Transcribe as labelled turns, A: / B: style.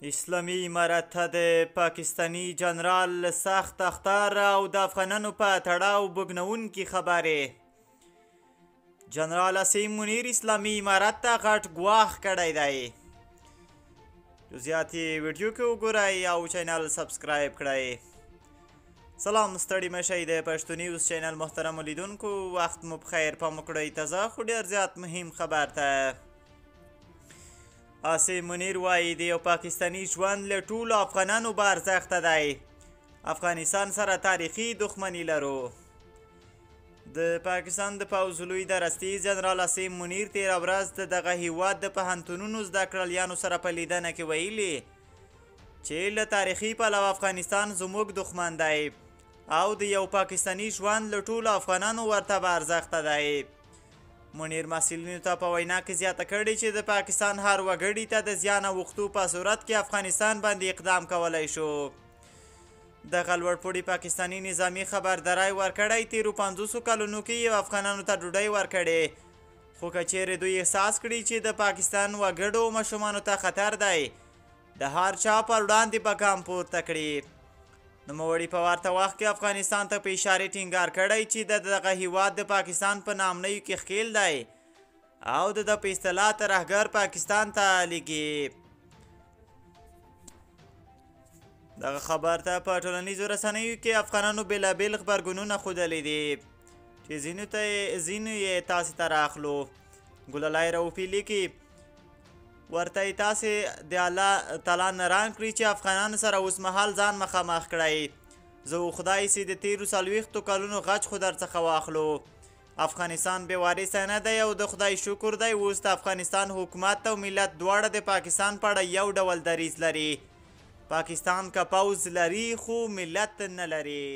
A: اسلامي امارت ته د پاکستاني جنرال سخت اخطار او د افغانانو په تړاو بوږنوونکې خبرې. جنرال اسیم منیر اسلامي امارت ته غټ ګواښ کړی دی. جزئیات یې ویډیو کې وګورئ او چینل سبسکرایب کړئ. سلام، ستړي مشئ د پښتو نیوز چینل محترمو لیدونکو، وخت مو بخیر. پام وکړئ تازه خو ډېر زیات مهم خبر ته. اسیم منیر وایي د یو پاکستاني ژوند له ټولو افغانانو به ارزښته دی. افغانستان سره تاریخي دښمني لرو. د پاکستان د پوځ لوی درستي جنرال اسیم منیر تېره ورځ د دغه هیواد د پوهنتونونو زده کړیالانو سره په لیدنه کې ویلي چې له تاریخي پلوه افغانستان زموږ دښمن دی او د یو پاکستاني ژوند له ټولو افغانانو ورته به ارزښته دی. منیر محصلینو ته په وینا کې زیاته کړې چې د پاکستان هر وګړي ته د زیان اوښتو په صورت کې افغانستان باندې اقدام کولی شو. دغه لوړپوړي پاکستاني نظامي خبرداری ورکړی تېرو 500 کلونو کې یو افغانانو ته ډوډۍ ورکړې، خو که چیرې دوی احساس کړي چې د پاکستان وګړو ماشومانو ته خطر دی، د هر چا پر وړاندې به ګام پورته کړي. نوموړي په ورته وخت کې افغانستان ته په اشارې ټینګار کړی چې د دغه هیواد د پاکستان په نامنیو کې ښکیل دی او د په اصطلاح ترهګر پاکستان ته لیږي. دغه خبر ته په ټولنیزو رسنیو کې افغانانو بېلابېل غبرګونونه ښودلي دي چې ځینو یې تاسې ته راخلو. ګلالۍ رؤفي لیکي، ورته یې تاسې د الله تعالی نه رام کړي چې افغانانو سره اوس مهال ځان مخامخ کړئ. زه خدای سي د تېرو 40 کلونو غچ خو درڅخه واخلو. افغانستان بې وارثه نه دی او د خدای شکر دی اوس د افغانستان حکومت او ملت دواړه د پاکستان په اړه یو ډول دریځ لري. پاکستان که پوځ لري خو ملت نه لري.